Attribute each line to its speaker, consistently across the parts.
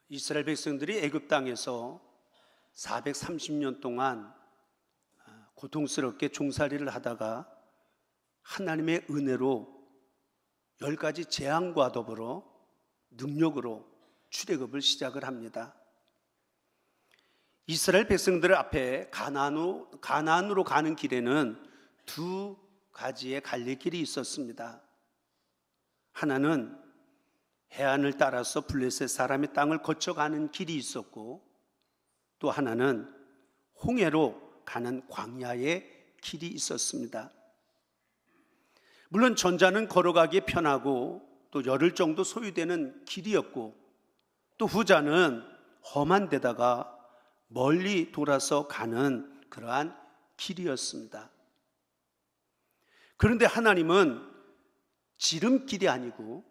Speaker 1: 이스라엘 백성들이 애굽 땅에서 430년 동안 고통스럽게 종살이를 하다가 하나님의 은혜로 10가지 재앙과 더불어 능력으로 출애굽을 시작을 합니다. 이스라엘 백성들 앞에 가나안으로 가는 길에는 두 가지의 갈래길이 있었습니다. 하나는 해안을 따라서 블레셋 사람의 땅을 거쳐가는 길이 있었고, 또 하나는 홍해로 가는 광야의 길이 있었습니다. 물론 전자는 걸어가기에 편하고 또 열흘 정도 소요되는 길이었고, 또 후자는 험한 데다가 멀리 돌아서 가는 그러한 길이었습니다. 그런데 하나님은 지름길이 아니고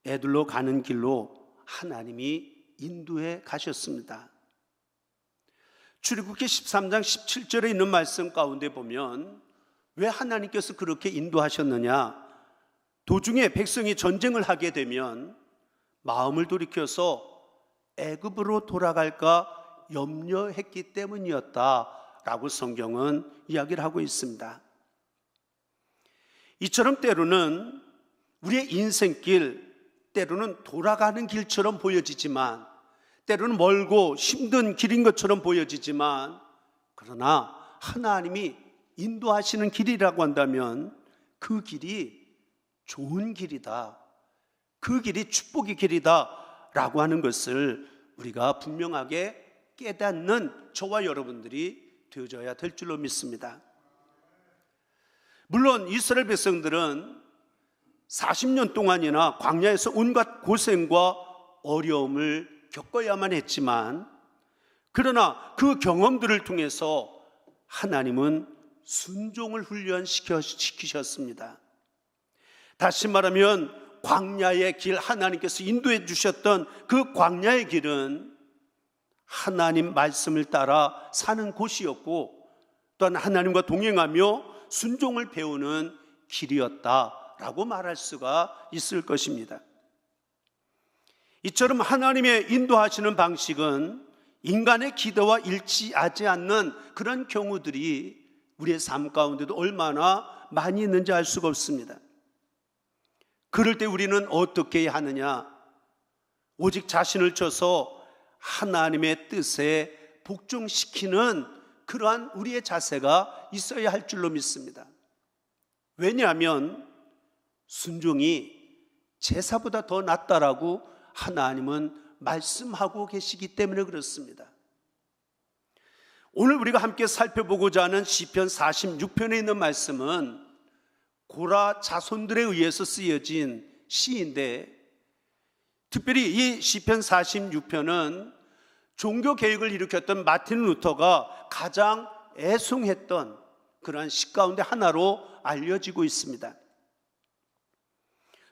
Speaker 1: 애들로 가는 길로 하나님이 인도해 가셨습니다. 출애굽기 13장 17절에 있는 말씀 가운데 보면 왜 하나님께서 그렇게 인도하셨느냐? 도중에 백성이 전쟁을 하게 되면 마음을 돌이켜서 애굽으로 돌아갈까 염려했기 때문이었다라고 성경은 이야기를 하고 있습니다. 이처럼 때로는 우리의 인생길, 때로는 돌아가는 길처럼 보여지지만, 때로는 멀고 힘든 길인 것처럼 보여지지만, 그러나 하나님이 인도하시는 길이라고 한다면 그 길이 좋은 길이다, 그 길이 축복의 길이다 라고 하는 것을 우리가 분명하게 깨닫는 저와 여러분들이 되어져야 될 줄로 믿습니다. 물론 이스라엘 백성들은 40년 동안이나 광야에서 온갖 고생과 어려움을 겪어야만 했지만, 그러나 그 경험들을 통해서 하나님은 순종을 훈련시키셨습니다. 다시 말하면 광야의 길, 하나님께서 인도해 주셨던 그 광야의 길은 하나님 말씀을 따라 사는 곳이었고, 또한 하나님과 동행하며 순종을 배우는 길이었다라고 말할 수가 있을 것입니다. 이처럼 하나님의 인도하시는 방식은 인간의 기대와 일치하지 않는 그런 경우들이 우리의 삶 가운데도 얼마나 많이 있는지 알 수가 없습니다. 그럴 때 우리는 어떻게 해야 하느냐? 오직 자신을 쳐서 하나님의 뜻에 복종시키는 그러한 우리의 자세가 있어야 할 줄로 믿습니다. 왜냐하면 순종이 제사보다 더 낫다라고 하나님은 말씀하고 계시기 때문에 그렇습니다. 오늘 우리가 함께 살펴보고자 하는 시편 46편에 있는 말씀은 고라 자손들에 의해서 쓰여진 시인데, 특별히 이 시편 46편은 종교개혁을 일으켰던 마틴 루터가 가장 애송했던 그러한 시 가운데 하나로 알려지고 있습니다.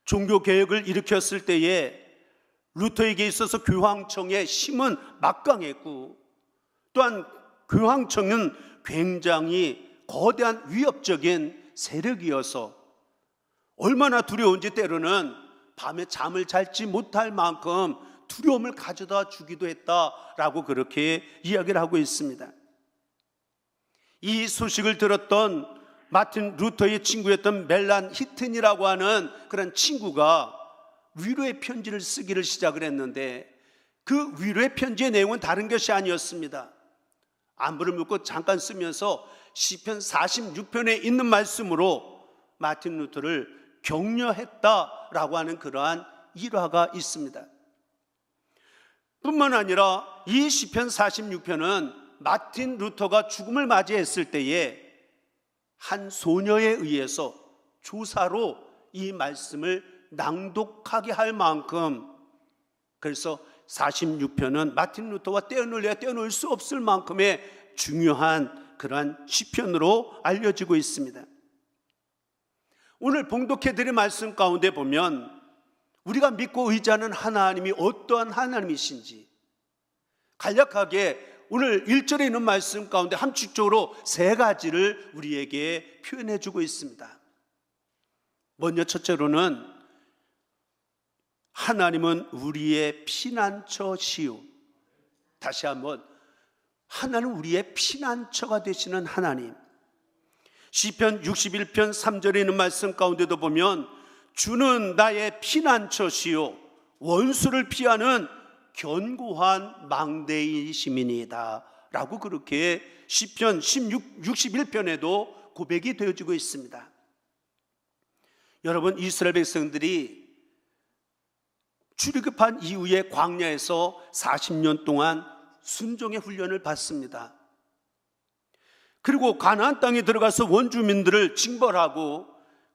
Speaker 1: 종교개혁을 일으켰을 때에 루터에게 있어서 교황청의 힘은 막강했고, 또한 교황청은 굉장히 거대한 위협적인 세력이어서 얼마나 두려운지 때로는 밤에 잠을 잘지 못할 만큼 두려움을 가져다 주기도 했다라고 그렇게 이야기를 하고 있습니다. 이 소식을 들었던 마틴 루터의 친구였던 멜란 히튼이라고 하는 그런 친구가 위로의 편지를 쓰기를 시작을 했는데, 그 위로의 편지의 내용은 다른 것이 아니었습니다. 안부를 묻고 잠깐 쓰면서 시편 46편에 있는 말씀으로 마틴 루터를 격려했다라고 하는 그러한 일화가 있습니다. 뿐만 아니라 이 시편 46편은 마틴 루터가 죽음을 맞이했을 때에 한 소녀에 의해서 조사로 이 말씀을 낭독하게 할 만큼, 그래서 46편은 마틴 루터와 떼어놓을래야 떼어놓을 수 없을 만큼의 중요한 그러한 시편으로 알려지고 있습니다. 오늘 봉독해드린 말씀 가운데 보면 우리가 믿고 의지하는 하나님이 어떠한 하나님이신지 간략하게 오늘 1절에 있는 말씀 가운데 함축적으로 3가지를 우리에게 표현해 주고 있습니다. 먼저 첫째로는 하나님은 우리의 피난처시요. 다시 한번, 하나님은 우리의 피난처가 되시는 하나님. 시편 61편 3절에 있는 말씀 가운데도 보면 주는 나의 피난처시요 원수를 피하는 견고한 망대이심이니이다 라고 그렇게 시편 61편에도 고백이 되어지고 있습니다. 여러분, 이스라엘 백성들이 출애굽한 이후에 광야에서 40년 동안 순종의 훈련을 받습니다. 그리고 가나안 땅에 들어가서 원주민들을 징벌하고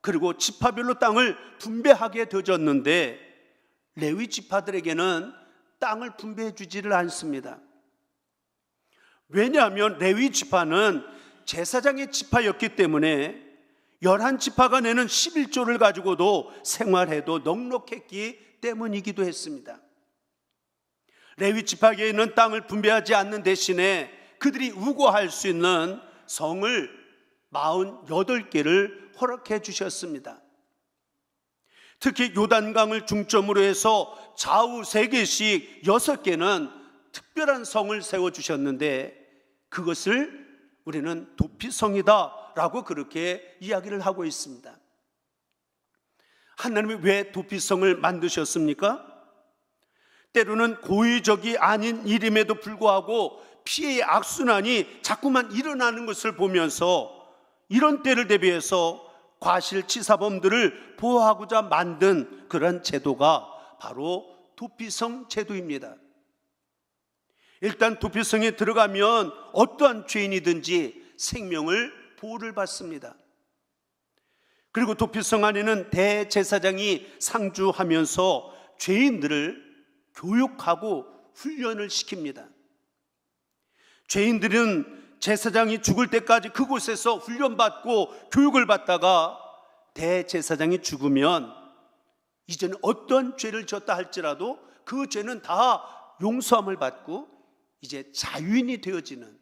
Speaker 1: 그리고 지파별로 땅을 분배하게 되어졌는데 레위 지파들에게는 땅을 분배해 주지를 않습니다. 왜냐하면 레위 지파는 제사장의 지파였기 때문에 11지파가 내는 11조를 가지고도 생활해도 넉넉했기 때문이기도 했습니다. 레위 지파에게 있는 땅을 분배하지 않는 대신에 그들이 우거할 수 있는 성을 48개를 허락해 주셨습니다. 특히 요단강을 중점으로 해서 좌우 3개씩 6개는 특별한 성을 세워주셨는데 그것을 우리는 도피성이다 라고 그렇게 이야기를 하고 있습니다. 하나님이 왜 도피성을 만드셨습니까? 때로는 고의적이 아닌 일임에도 불구하고 피해의 악순환이 자꾸만 일어나는 것을 보면서 이런 때를 대비해서 과실치사범들을 보호하고자 만든 그런 제도가 바로 도피성 제도입니다. 일단 도피성에 들어가면 어떠한 죄인이든지 생명을 보호를 받습니다. 그리고 도피성 안에는 대제사장이 상주하면서 죄인들을 교육하고 훈련을 시킵니다. 죄인들은 제사장이 죽을 때까지 그곳에서 훈련받고 교육을 받다가 대제사장이 죽으면 이제는 어떤 죄를 졌다 할지라도 그 죄는 다 용서함을 받고 이제 자유인이 되어지는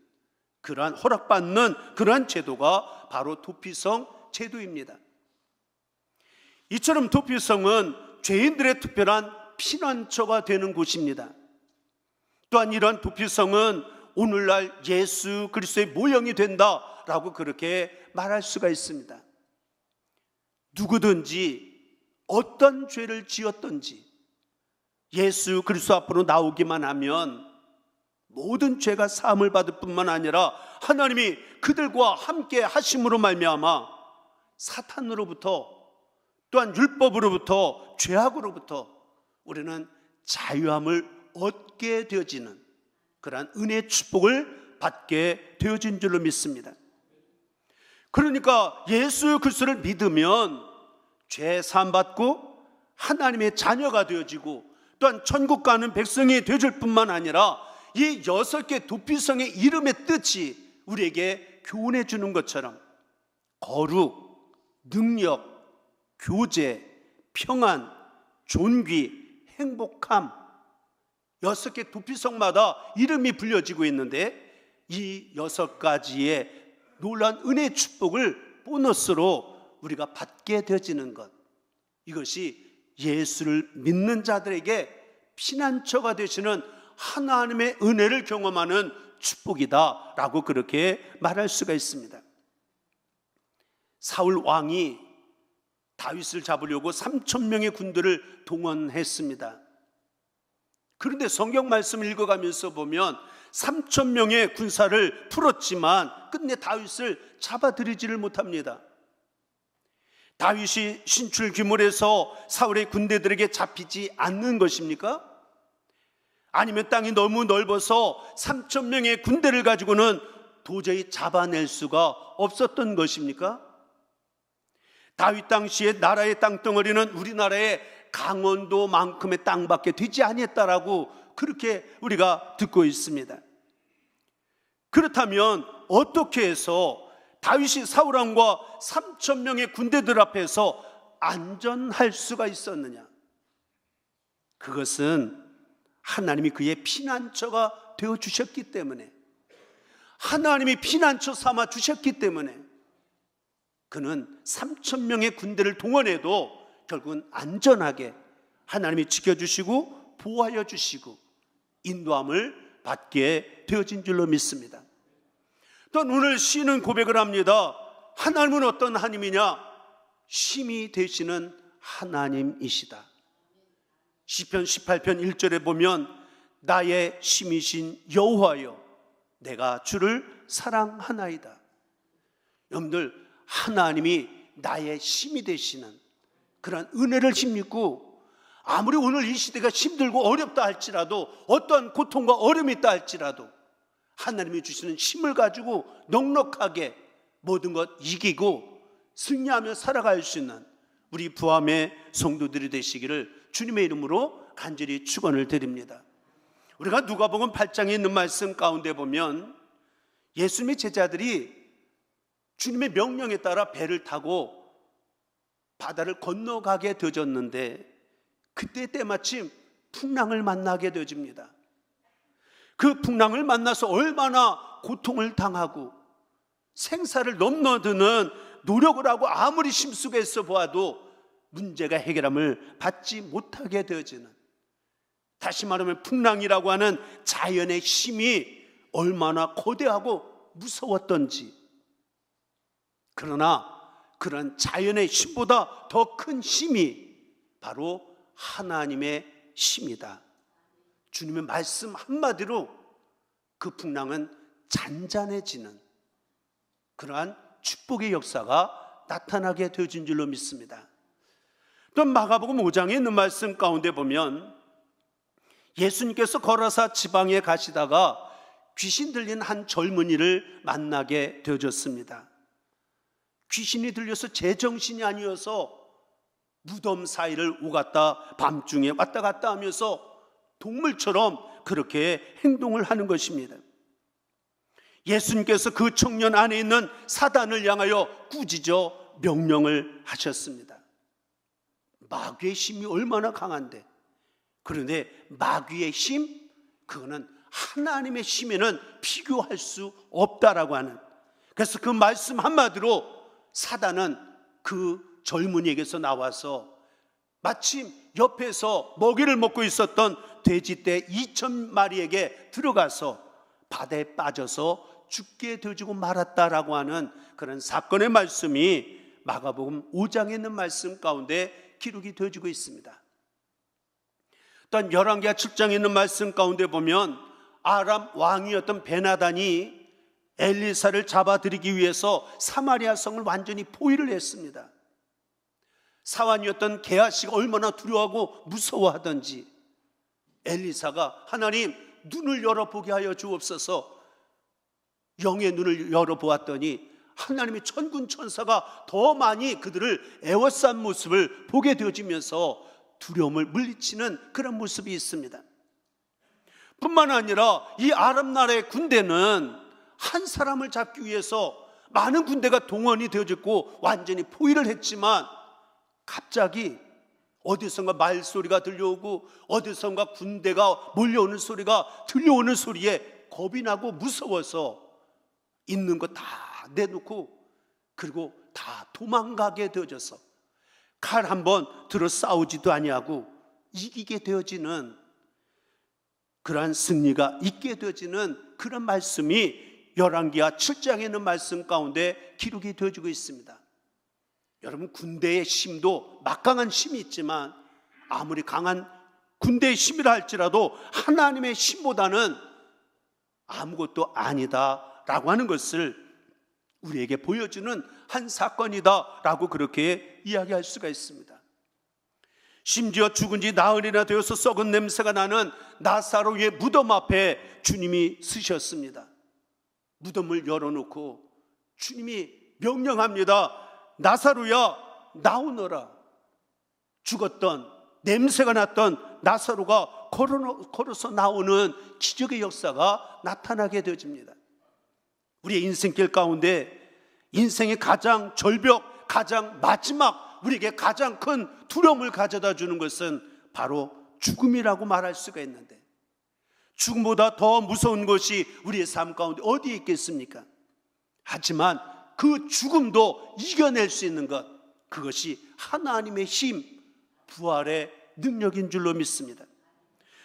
Speaker 1: 그러한 허락받는 그러한 제도가 바로 도피성 제도입니다. 이처럼 도피성은 죄인들의 특별한 피난처가 되는 곳입니다. 또한 이러한 도피성은 오늘날 예수 그리스도의 모형이 된다라고 그렇게 말할 수가 있습니다. 누구든지 어떤 죄를 지었든지 예수 그리스도 앞으로 나오기만 하면 모든 죄가 사함을 받을 뿐만 아니라 하나님이 그들과 함께 하심으로 말미암아 사탄으로부터 또한 율법으로부터 죄악으로부터 우리는 자유함을 얻게 되어지는 그러한 은혜의 축복을 받게 되어진 줄로 믿습니다. 그러니까 예수 그리스도를 믿으면 죄 사함 받고 하나님의 자녀가 되어지고 또한 천국 가는 백성이 되어질 뿐만 아니라 이 6개 도피성의 이름의 뜻이 우리에게 교훈해 주는 것처럼 거룩, 능력, 교제, 평안, 존귀, 행복함 6개 도피성마다 이름이 불려지고 있는데 이 6가지의 놀라운 은혜의 축복을 보너스로 우리가 받게 되어지는 것, 이것이 예수를 믿는 자들에게 피난처가 되시는 하나님의 은혜를 경험하는 축복이다 라고 그렇게 말할 수가 있습니다. 사울 왕이 다윗을 잡으려고 3,000명의 군대를 동원했습니다. 그런데 성경 말씀을 읽어가면서 보면 3,000명의 군사를 풀었지만 끝내 다윗을 잡아들이지를 못합니다. 다윗이 신출귀몰해서 사울의 군대들에게 잡히지 않는 것입니까? 아니면 땅이 너무 넓어서 3,000명의 군대를 가지고는 도저히 잡아낼 수가 없었던 것입니까? 다윗 당시에 나라의 땅덩어리는 우리나라의 강원도만큼의 땅밖에 되지 아니했다라고 그렇게 우리가 듣고 있습니다. 그렇다면 어떻게 해서 다윗이 사울왕과 3,000명의 군대들 앞에서 안전할 수가 있었느냐? 그것은 하나님이 그의 피난처가 되어주셨기 때문에, 하나님이 피난처 삼아 주셨기 때문에 그는 3,000명의 군대를 동원해도 결국은 안전하게 하나님이 지켜주시고 보호하여 주시고 인도함을 받게 되어진 줄로 믿습니다. 또 오늘 시인은 고백을 합니다. 하나님은 어떤 하나님이냐? 심히 되시는 하나님이시다. 시편 18편 1절에 보면 나의 심이신 여호와여 내가 주를 사랑하나이다. 여러분들, 하나님이 나의 심이 되시는 그런 은혜를 힘입고, 아무리 오늘 이 시대가 힘들고 어렵다 할지라도, 어떠한 고통과 어려움이 있다 할지라도 하나님이 주시는 힘을 가지고 넉넉하게 모든 것 이기고 승리하며 살아갈 수 있는 우리 부함의 성도들이 되시기를 주님의 이름으로 간절히 축원을 드립니다. 우리가 누가복음 8장에 있는 말씀 가운데 보면 예수님의 제자들이 주님의 명령에 따라 배를 타고 바다를 건너가게 되어졌는데, 그때 때마침 풍랑을 만나게 되어집니다. 그 풍랑을 만나서 얼마나 고통을 당하고 생사를 넘나드는 노력을 하고 아무리 심수했어 보아도 문제가 해결함을 받지 못하게 되어지는, 다시 말하면 풍랑이라고 하는 자연의 힘이 얼마나 거대하고 무서웠던지, 그러나 그런 자연의 힘보다 더 큰 힘이 바로 하나님의 힘이다. 주님의 말씀 한마디로 그 풍랑은 잔잔해지는 그러한 축복의 역사가 나타나게 되어진 줄로 믿습니다. 또 마가복음 5장에 있는 말씀 가운데 보면 예수님께서 거라사 지방에 가시다가 귀신 들린 한 젊은이를 만나게 되어졌습니다. 귀신이 들려서 제정신이 아니어서 무덤 사이를 오갔다 밤중에 왔다 갔다 하면서 동물처럼 그렇게 행동을 하는 것입니다. 예수님께서 그 청년 안에 있는 사단을 향하여 꾸짖어 명령을 하셨습니다. 마귀의 힘이 얼마나 강한데, 그런데 마귀의 힘, 그거는 하나님의 힘에는 비교할 수 없다라고 하는, 그래서 그 말씀 한마디로 사단은 그 젊은이에게서 나와서 마침 옆에서 먹이를 먹고 있었던 돼지떼 2,000마리에게 들어가서 바다에 빠져서 죽게 되어지고 말았다라고 하는 그런 사건의 말씀이 마가복음 5장에 있는 말씀 가운데 기록이 되어지고 있습니다. 또한 열왕기하 7장에 있는 말씀 가운데 보면 아람 왕이었던 베나단이 엘리사를 잡아들이기 위해서 사마리아 성을 완전히 포위를 했습니다. 사환이었던 게하시가 얼마나 두려워하고 무서워하던지 엘리사가 하나님 눈을 열어보게 하여 주옵소서, 영의 눈을 열어보았더니 하나님의 천군 천사가 더 많이 그들을 애워싼 모습을 보게 되어지면서 두려움을 물리치는 그런 모습이 있습니다. 뿐만 아니라 이 아람 나라의 군대는 한 사람을 잡기 위해서 많은 군대가 동원이 되어졌고 완전히 포위를 했지만 갑자기 어디선가 말소리가 들려오고 어디선가 군대가 몰려오는 소리가 들려오는 소리에 겁이 나고 무서워서 있는 거 다 내놓고 그리고 다 도망가게 되어져서 칼 한번 들어 싸우지도 아니하고 이기게 되어지는 그러한 승리가 있게 되어지는 그런 말씀이 열왕기하 7장에 있는 말씀 가운데 기록이 되어지고 있습니다. 여러분, 군대의 힘도 막강한 힘이 있지만 아무리 강한 군대의 힘이라 할지라도 하나님의 힘보다는 아무것도 아니다라고 하는 것을 우리에게 보여주는 한 사건이다라고 그렇게 이야기할 수가 있습니다. 심지어 죽은 지 나흘이나 되어서 썩은 냄새가 나는 나사로의 무덤 앞에 주님이 서셨습니다. 무덤을 열어놓고 주님이 명령합니다. 나사로야 나오너라. 죽었던 냄새가 났던 나사로가 걸어서 나오는 기적의 역사가 나타나게 되어집니다. 우리의 인생길 가운데 인생의 가장 절벽, 가장 마지막 우리에게 가장 큰 두려움을 가져다 주는 것은 바로 죽음이라고 말할 수가 있는데, 죽음보다 더 무서운 것이 우리의 삶 가운데 어디에 있겠습니까? 하지만 그 죽음도 이겨낼 수 있는 것, 그것이 하나님의 힘, 부활의 능력인 줄로 믿습니다.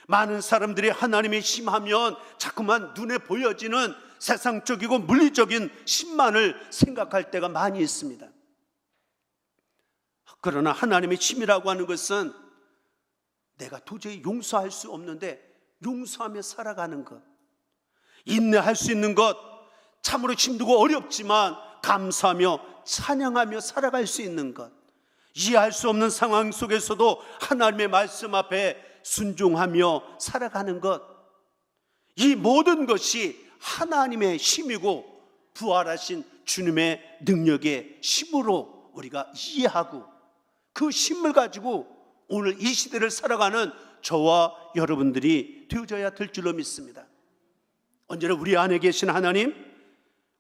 Speaker 1: 많은 사람들이 하나님의 힘하면 자꾸만 눈에 보여지는 세상적이고 물리적인 힘만을 생각할 때가 많이 있습니다. 그러나 하나님의 힘이라고 하는 것은 내가 도저히 용서할 수 없는데 용서하며 살아가는 것, 인내할 수 있는 것, 참으로 힘들고 어렵지만 감사하며 찬양하며 살아갈 수 있는 것, 이해할 수 없는 상황 속에서도 하나님의 말씀 앞에 순종하며 살아가는 것, 이 모든 것이 하나님의 힘이고 부활하신 주님의 능력의 힘으로 우리가 이해하고 그 힘을 가지고 오늘 이 시대를 살아가는 저와 여러분들이 되어져야 될 줄로 믿습니다. 언제나 우리 안에 계신 하나님,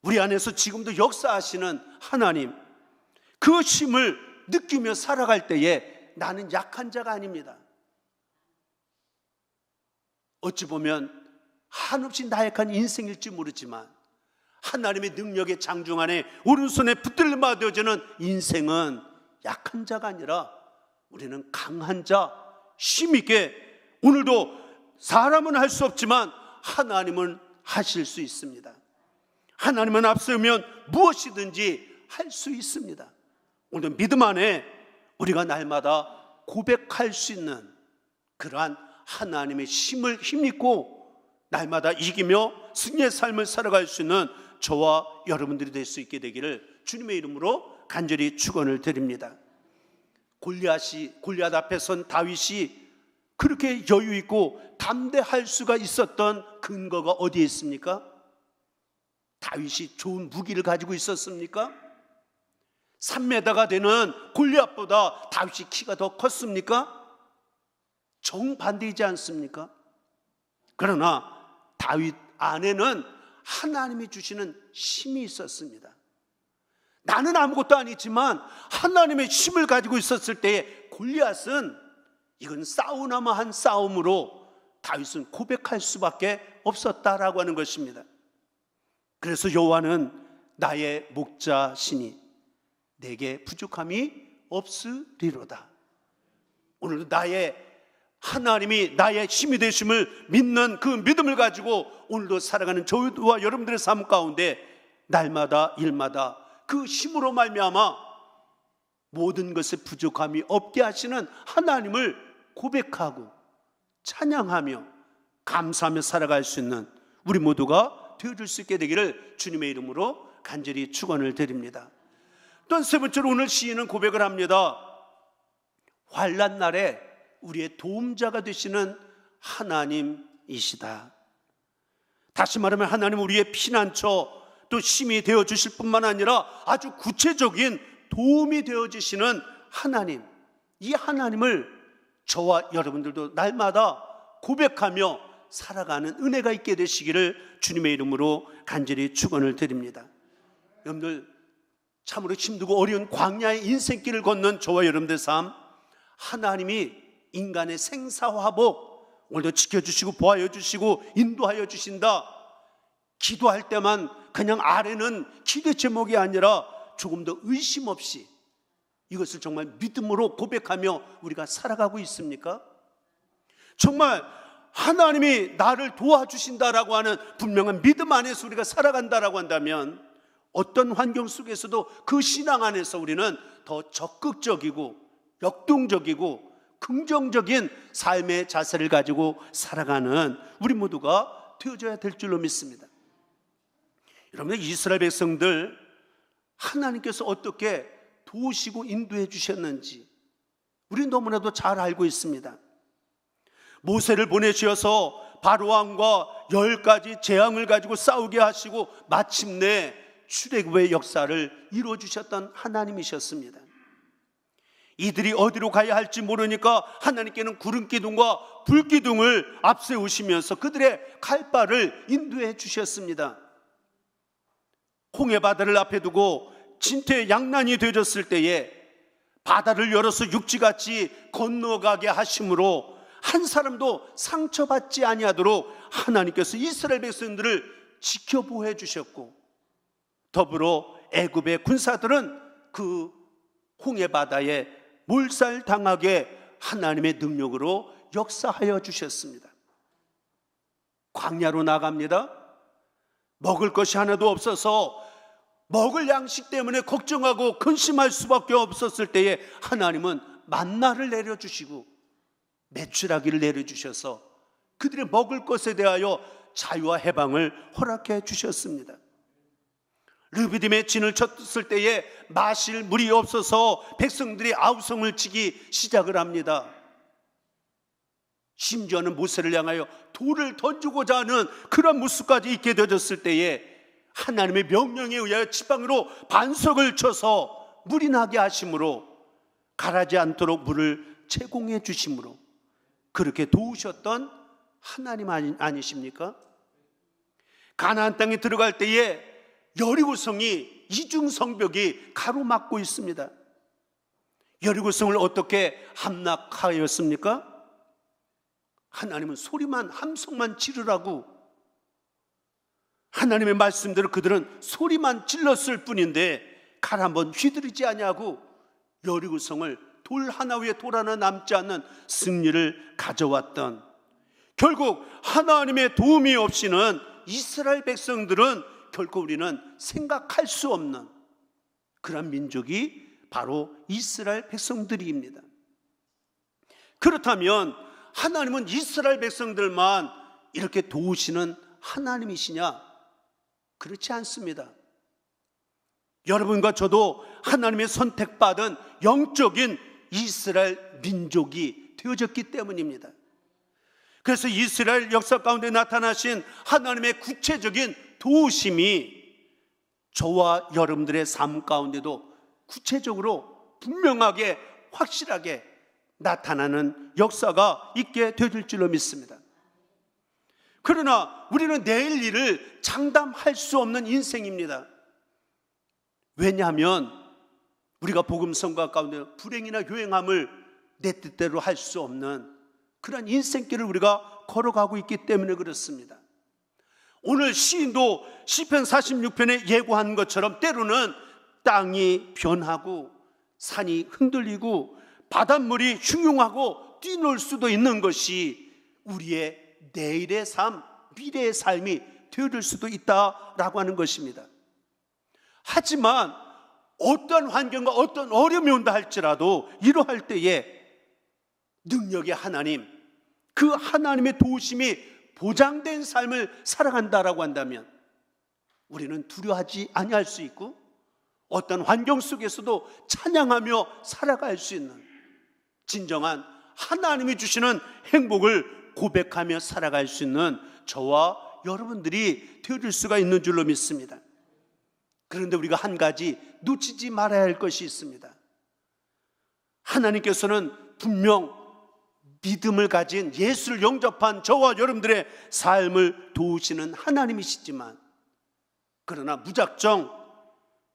Speaker 1: 우리 안에서 지금도 역사하시는 하나님, 그 힘을 느끼며 살아갈 때에 나는 약한 자가 아닙니다. 어찌 보면 한없이 나약한 인생일지 모르지만 하나님의 능력의 장중 안에 오른손에 붙들마 되어지는 인생은 약한 자가 아니라 우리는 강한 자, 힘있게 오늘도 사람은 할 수 없지만 하나님은 하실 수 있습니다. 하나님은 앞서면 무엇이든지 할 수 있습니다. 오늘 믿음 안에 우리가 날마다 고백할 수 있는 그러한 하나님의 힘을 힘입고 날마다 이기며 승리의 삶을 살아갈 수 있는 저와 여러분들이 될 수 있게 되기를 주님의 이름으로 간절히 축원을 드립니다. 골리앗 앞에 선 다윗이 그렇게 여유 있고 담대할 수가 있었던 근거가 어디에 있습니까? 다윗이 좋은 무기를 가지고 있었습니까? 3m가 되는 골리앗보다 다윗이 키가 더 컸습니까? 정반대이지 않습니까? 그러나 다윗 안에는 하나님이 주시는 힘이 있었습니다. 나는 아무것도 아니지만 하나님의 힘을 가지고 있었을 때에 골리앗은 이건 싸우나마 한 싸움으로 다윗은 고백할 수밖에 없었다라고 하는 것입니다. 그래서 여호와는 나의 목자시니 내게 부족함이 없으리로다. 오늘도 하나님이 나의 힘이 되심을 믿는 그 믿음을 가지고 오늘도 살아가는 저와 여러분들의 삶 가운데 날마다 일마다 그 힘으로 말미암아 모든 것에 부족함이 없게 하시는 하나님을 고백하고 찬양하며 감사하며 살아갈 수 있는 우리 모두가 되어줄 수 있게 되기를 주님의 이름으로 간절히 축원을 드립니다. 또한 세 번째로 오늘 시인은 고백을 합니다. 환난 날에 우리의 도움자가 되시는 하나님이시다. 다시 말하면 하나님 우리의 피난처 또 힘이 되어주실 뿐만 아니라 아주 구체적인 도움이 되어주시는 하나님, 이 하나님을 저와 여러분들도 날마다 고백하며 살아가는 은혜가 있게 되시기를 주님의 이름으로 간절히 축원을 드립니다. 여러분들 참으로 힘들고 어려운 광야의 인생길을 걷는 저와 여러분들 삶, 하나님이 인간의 생사화복 오늘도 지켜주시고 보호하여 주시고 인도하여 주신다. 기도할 때만 그냥 아래는 기도 제목이 아니라 조금 더 의심 없이 이것을 정말 믿음으로 고백하며 우리가 살아가고 있습니까? 정말 하나님이 나를 도와주신다라고 하는 분명한 믿음 안에서 우리가 살아간다라고 한다면 어떤 환경 속에서도 그 신앙 안에서 우리는 더 적극적이고 역동적이고 긍정적인 삶의 자세를 가지고 살아가는 우리 모두가 되어져야 될 줄로 믿습니다. 여러분, 이스라엘 백성들 하나님께서 어떻게 도우시고 인도해 주셨는지 우리는 너무나도 잘 알고 있습니다. 모세를 보내주셔서 바로왕과 10가지 재앙을 가지고 싸우게 하시고 마침내 출애굽의 역사를 이루어 주셨던 하나님이셨습니다. 이들이 어디로 가야 할지 모르니까 하나님께는 구름기둥과 불기둥을 앞세우시면서 그들의 갈 바를 인도해 주셨습니다. 홍해바다를 앞에 두고 진퇴양난이 되어졌을 때에 바다를 열어서 육지같이 건너가게 하심으로 한 사람도 상처받지 아니하도록 하나님께서 이스라엘 백성들을 지켜보호해 주셨고, 더불어 애굽의 군사들은 그 홍해바다에 몰살당하게 하나님의 능력으로 역사하여 주셨습니다. 광야로 나갑니다. 먹을 것이 하나도 없어서 먹을 양식 때문에 걱정하고 근심할 수밖에 없었을 때에 하나님은 만나를 내려주시고 메추라기를 내려주셔서 그들의 먹을 것에 대하여 자유와 해방을 허락해 주셨습니다. 르비딤의 진을 쳤을 때에 마실 물이 없어서 백성들이 아우성을 치기 시작을 합니다. 심지어는 모세를 향하여 돌을 던지고자 하는 그런 무수까지 있게 되어졌을 때에 하나님의 명령에 의하여 지팡이로 반석을 쳐서 물이 나게 하심으로 가라지 않도록 물을 제공해 주심으로 그렇게 도우셨던 하나님 아니십니까? 가나안 땅에 들어갈 때에 여리고성이 이중성벽이 가로막고 있습니다. 여리고성을 어떻게 함락하였습니까? 하나님은 소리만, 함성만 지르라고, 하나님의 말씀대로 그들은 소리만 질렀을 뿐인데 칼 한번 휘두르지 아니하고 여리고성을 돌 하나 위에 돌 하나 남지 않는 승리를 가져왔던, 결국 하나님의 도움이 없이는 이스라엘 백성들은 결코 우리는 생각할 수 없는 그런 민족이 바로 이스라엘 백성들입니다. 그렇다면 하나님은 이스라엘 백성들만 이렇게 도우시는 하나님이시냐? 그렇지 않습니다. 여러분과 저도 하나님의 선택받은 영적인 이스라엘 민족이 되어졌기 때문입니다. 그래서 이스라엘 역사 가운데 나타나신 하나님의 구체적인 도우심이 저와 여러분들의 삶 가운데도 구체적으로 분명하게 확실하게 나타나는 역사가 있게 되질 줄로 믿습니다. 그러나 우리는 내일 일을 장담할 수 없는 인생입니다. 왜냐하면 우리가 복음 선과 가운데 불행이나 요행함을 내 뜻대로 할 수 없는 그런 인생길을 우리가 걸어가고 있기 때문에 그렇습니다. 오늘 시인도 시편 46편에 예고한 것처럼 때로는 땅이 변하고 산이 흔들리고 바닷물이 흉흉하고 뛰놀 수도 있는 것이 우리의 내일의 삶, 미래의 삶이 되어질 수도 있다라고 하는 것입니다. 하지만 어떤 환경과 어떤 어려움이 온다 할지라도 이러할 때에 능력의 하나님, 그 하나님의 도우심이 보장된 삶을 살아간다라고 한다면 우리는 두려워하지 아니할 수 있고 어떤 환경 속에서도 찬양하며 살아갈 수 있는 진정한 하나님이 주시는 행복을 고백하며 살아갈 수 있는 저와 여러분들이 되어질 수가 있는 줄로 믿습니다. 그런데 우리가 한 가지 놓치지 말아야 할 것이 있습니다. 하나님께서는 분명 믿음을 가진 예수를 영접한 저와 여러분들의 삶을 도우시는 하나님이시지만 그러나 무작정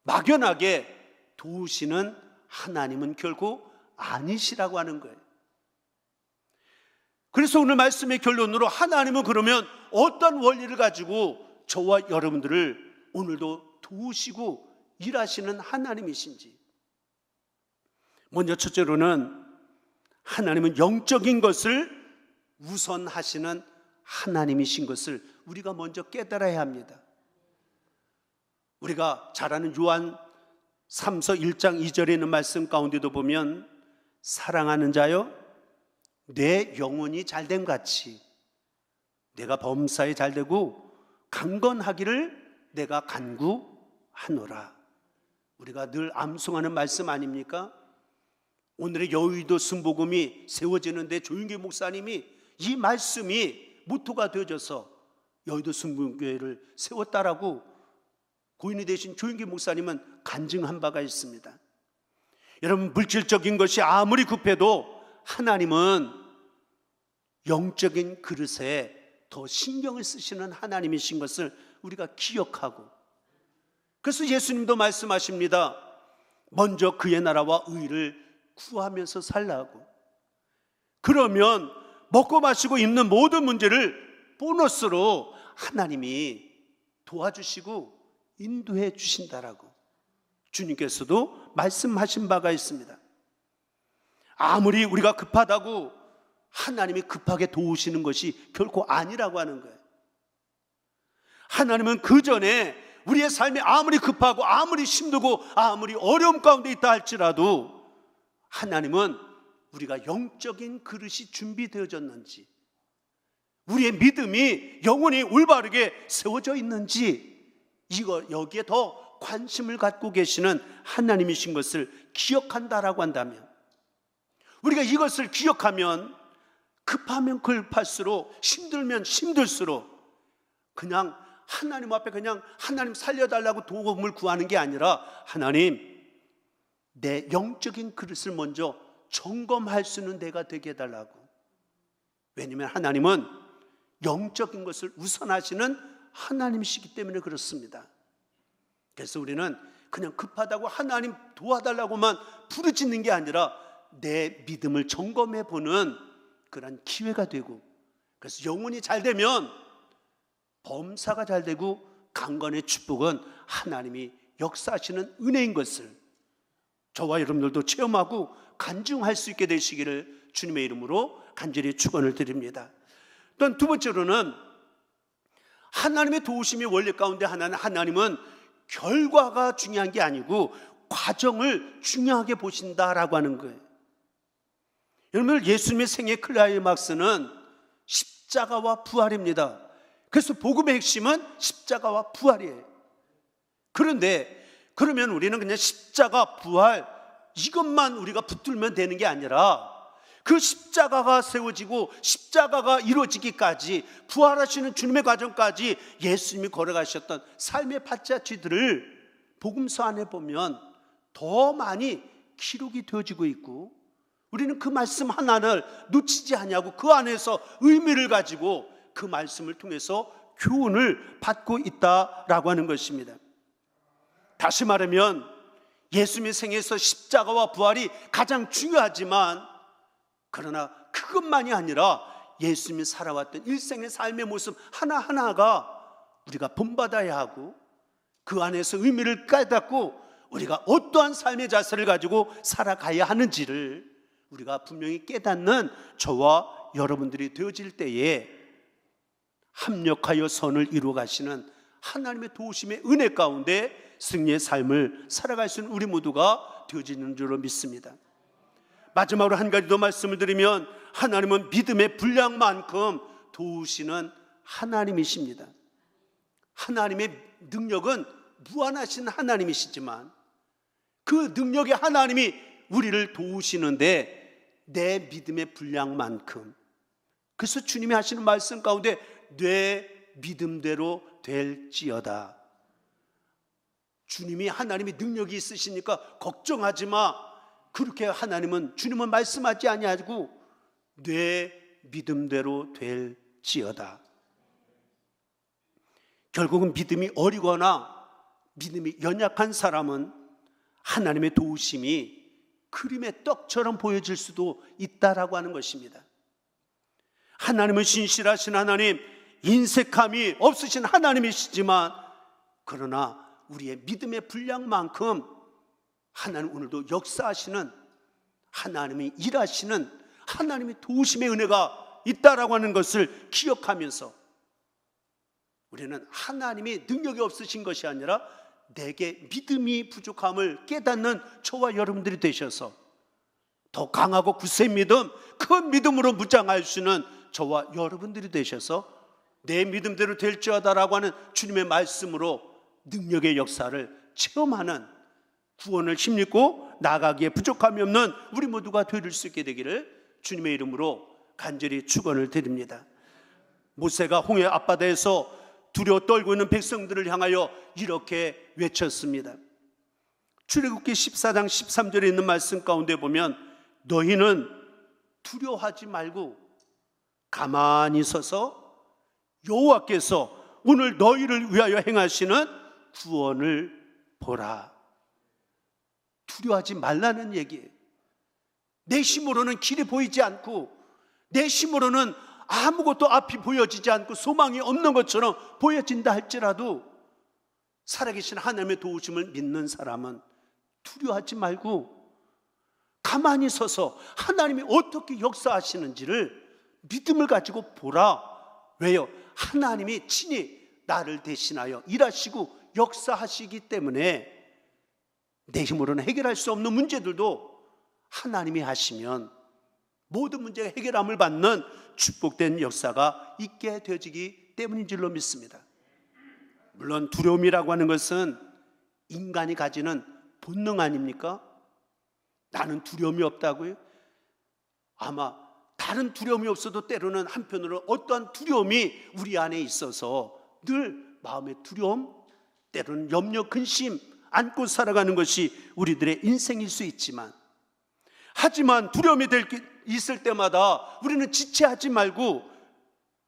Speaker 1: 막연하게 도우시는 하나님은 결코 아니시라고 하는 거예요. 그래서 오늘 말씀의 결론으로 하나님은 그러면 어떤 원리를 가지고 저와 여러분들을 오늘도 도우시고 일하시는 하나님이신지, 먼저 첫째로는 하나님은 영적인 것을 우선하시는 하나님이신 것을 우리가 먼저 깨달아야 합니다. 우리가 잘 아는 요한 3서 1장 2절에 있는 말씀 가운데도 보면 사랑하는 자여 내 영혼이 잘됨 같이 내가 범사에 잘되고 강건하기를 내가 간구하노라. 우리가 늘 암송하는 말씀 아닙니까? 오늘의 여의도 순복음이 세워지는데 조윤기 목사님이 이 말씀이 모토가 되어져서 여의도 순복음교회를 세웠다라고 고인이 되신 조윤기 목사님은 간증한 바가 있습니다. 여러분, 물질적인 것이 아무리 급해도 하나님은 영적인 그릇에 더 신경을 쓰시는 하나님이신 것을 우리가 기억하고, 그래서 예수님도 말씀하십니다. 먼저 그의 나라와 의를 구하면서 살라고. 그러면 먹고 마시고 입는 모든 문제를 보너스로 하나님이 도와주시고 인도해 주신다라고 주님께서도 말씀하신 바가 있습니다. 아무리 우리가 급하다고 하나님이 급하게 도우시는 것이 결코 아니라고 하는 거예요. 하나님은 그 전에 우리의 삶이 아무리 급하고 아무리 힘들고 아무리 어려움 가운데 있다 할지라도 하나님은 우리가 영적인 그릇이 준비되어졌는지, 우리의 믿음이 영원히 올바르게 세워져 있는지, 여기에 더 관심을 갖고 계시는 하나님이신 것을 기억한다라고 한다면, 우리가 이것을 기억하면 급하면 급할수록, 힘들면 힘들수록 그냥 하나님 앞에 그냥 하나님 살려달라고 도움을 구하는 게 아니라, 하나님, 내 영적인 그릇을 먼저 점검할 수 있는 내가 되게 해달라고. 왜냐하면 하나님은 영적인 것을 우선하시는 하나님이시기 때문에 그렇습니다. 그래서 우리는 그냥 급하다고 하나님 도와달라고만 부르짖는 게 아니라 내 믿음을 점검해 보는 그런 기회가 되고, 그래서 영혼이 잘 되면 범사가 잘 되고 강건의 축복은 하나님이 역사하시는 은혜인 것을 저와 여러분들도 체험하고 간증할 수 있게 되시기를 주님의 이름으로 간절히 축원을 드립니다. 또한 두 번째로는 하나님의 도우심의 원리 가운데 하나는, 하나님은 결과가 중요한 게 아니고 과정을 중요하게 보신다라고 하는 거예요. 여러분, 예수님의 생애 클라이막스는 십자가와 부활입니다. 그래서 복음의 핵심은 십자가와 부활이에요. 그런데 그러면 우리는 그냥 십자가, 부활 이것만 우리가 붙들면 되는 게 아니라, 그 십자가가 세워지고 십자가가 이루어지기까지, 부활하시는 주님의 과정까지 예수님이 걸어가셨던 삶의 발자취들을 복음서 안에 보면 더 많이 기록이 되어지고 있고, 우리는 그 말씀 하나를 놓치지 않냐고 그 안에서 의미를 가지고 그 말씀을 통해서 교훈을 받고 있다라고 하는 것입니다. 다시 말하면 예수님의 생애에서 십자가와 부활이 가장 중요하지만, 그러나 그것만이 아니라 예수님이 살아왔던 일생의 삶의 모습 하나하나가 우리가 본받아야 하고, 그 안에서 의미를 깨닫고 우리가 어떠한 삶의 자세를 가지고 살아가야 하는지를 우리가 분명히 깨닫는 저와 여러분들이 되어질 때에 합력하여 선을 이루어 가시는 하나님의 도우심의 은혜 가운데 승리의 삶을 살아갈 수 있는 우리 모두가 되어지는 줄로 믿습니다. 마지막으로 한 가지 더 말씀을 드리면, 하나님은 믿음의 분량만큼 도우시는 하나님이십니다. 하나님의 능력은 무한하신 하나님이시지만 그 능력의 하나님이 우리를 도우시는데 내 믿음의 분량만큼, 그래서 주님이 하시는 말씀 가운데 내 믿음대로 될지어다. 주님이, 하나님이 능력이 있으시니까 걱정하지 마, 그렇게 하나님은, 주님은 말씀하지 아니하고 내 믿음대로 될지어다. 결국은 믿음이 어리거나 믿음이 연약한 사람은 하나님의 도우심이 그림의 떡처럼 보여질 수도 있다라고 하는 것입니다. 하나님은 신실하신 하나님, 인색함이 없으신 하나님이시지만, 그러나 우리의 믿음의 분량만큼 하나님 오늘도 역사하시는, 하나님이 일하시는 하나님의 도우심의 은혜가 있다라고 하는 것을 기억하면서 우리는 하나님이 능력이 없으신 것이 아니라 내게 믿음이 부족함을 깨닫는 저와 여러분들이 되셔서 더 강하고 굳센 믿음, 큰 믿음으로 무장할 수 있는 저와 여러분들이 되셔서 내 믿음대로 될지어다라고 하는 주님의 말씀으로 능력의 역사를 체험하는, 구원을 힘입고 나가기에 부족함이 없는 우리 모두가 되릴 수 있게 되기를 주님의 이름으로 간절히 축원을 드립니다. 모세가 홍해 앞바다에서 두려워 떨고 있는 백성들을 향하여 이렇게 외쳤습니다. 출애굽기 14장 13절에 있는 말씀 가운데 보면, 너희는 두려워하지 말고 가만히 서서 여호와께서 오늘 너희를 위하여 행하시는 구원을 보라. 두려워하지 말라는 얘기예요. 내 힘으로는 길이 보이지 않고, 내 힘으로는 아무것도 앞이 보여지지 않고 소망이 없는 것처럼 보여진다 할지라도 살아계신 하나님의 도우심을 믿는 사람은 두려워하지 말고 가만히 서서 하나님이 어떻게 역사하시는지를 믿음을 가지고 보라. 왜요? 하나님이 친히 나를 대신하여 일하시고 역사하시기 때문에 내 힘으로는 해결할 수 없는 문제들도 하나님이 하시면 모든 문제가 해결함을 받는 축복된 역사가 있게 되어지기 때문인 줄로 믿습니다. 물론 두려움이라고 하는 것은 인간이 가지는 본능 아닙니까? 나는 두려움이 없다고요? 아마 다른 두려움이 없어도 때로는 한편으로 어떠한 두려움이 우리 안에 있어서 늘 마음의 두려움, 때로는 염려, 근심 안고 살아가는 것이 우리들의 인생일 수 있지만, 하지만 두려움이 있을 때마다 우리는 지체하지 말고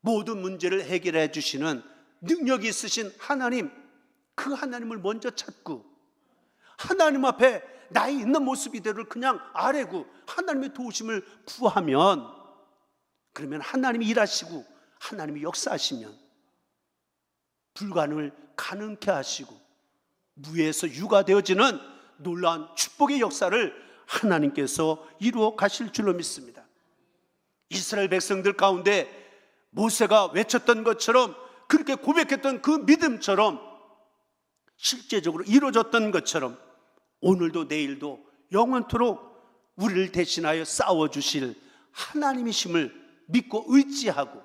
Speaker 1: 모든 문제를 해결해 주시는 능력이 있으신 하나님, 그 하나님을 먼저 찾고 하나님 앞에 나의 있는 모습 이대로를 그냥 아뢰고 하나님의 도우심을 구하면, 그러면 하나님이 일하시고 하나님이 역사하시면 불가능을 가능케 하시고 무에서 유가 되어지는 놀라운 축복의 역사를 하나님께서 이루어 가실 줄로 믿습니다. 이스라엘 백성들 가운데 모세가 외쳤던 것처럼, 그렇게 고백했던 그 믿음처럼 실제적으로 이루어졌던 것처럼 오늘도 내일도 영원토록 우리를 대신하여 싸워주실 하나님이심을 믿고 의지하고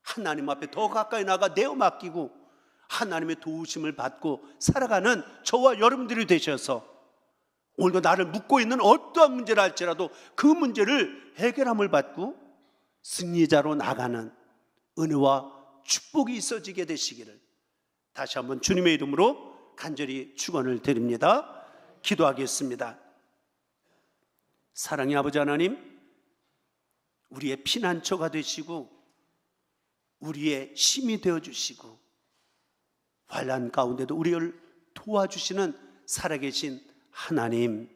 Speaker 1: 하나님 앞에 더 가까이 나가 내어 맡기고 하나님의 도우심을 받고 살아가는 저와 여러분들이 되셔서 오늘도 나를 묻고 있는 어떠한 문제를 할지라도 그 문제를 해결함을 받고 승리자로 나가는 은혜와 축복이 있어지게 되시기를 다시 한번 주님의 이름으로 간절히 축원을 드립니다. 기도하겠습니다. 사랑의 아버지 하나님, 우리의 피난처가 되시고 우리의 힘이 되어주시고 환난 가운데도 우리를 도와주시는 살아계신 하나님,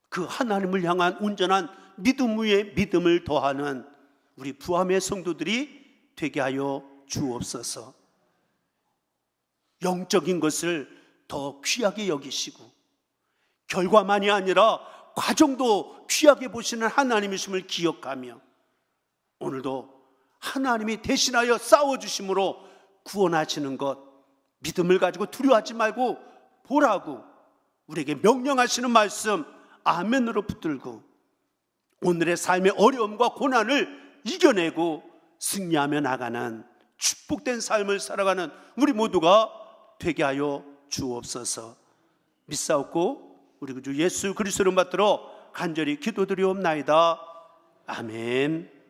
Speaker 1: 그 하나님을 향한 온전한 믿음 위에 믿음을 더하는 우리 부함의 성도들이 되게 하여 주옵소서. 영적인 것을 더 귀하게 여기시고 결과만이 아니라 과정도 귀하게 보시는 하나님이심을 기억하며 오늘도 하나님이 대신하여 싸워주심으로 구원하시는 것 믿음을 가지고 두려워하지 말고 보라고 우리에게 명령하시는 말씀 아멘으로 붙들고 오늘의 삶의 어려움과 고난을 이겨내고 승리하며 나가는 축복된 삶을 살아가는 우리 모두가 되게 하여 주옵소서. 믿사옵고 우리 주 예수 그리스도를 받들어 간절히 기도드리옵나이다. 아멘.